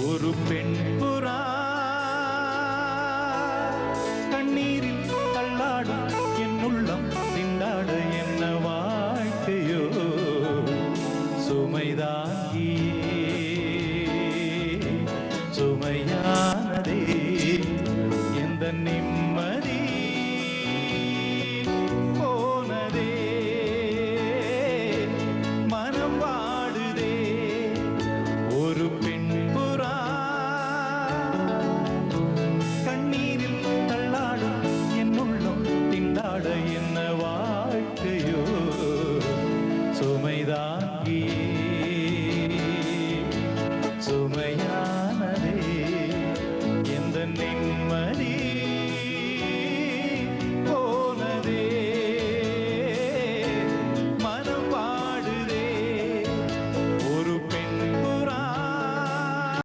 ஒரு பெண் புறா கண்ணீரில் தள்ளாடும் என் உள்ளம் திண்டாட என்ன வாழ்க்கையோ சுமைதாங்கியே சுமையானதே எந்த நிம்மதி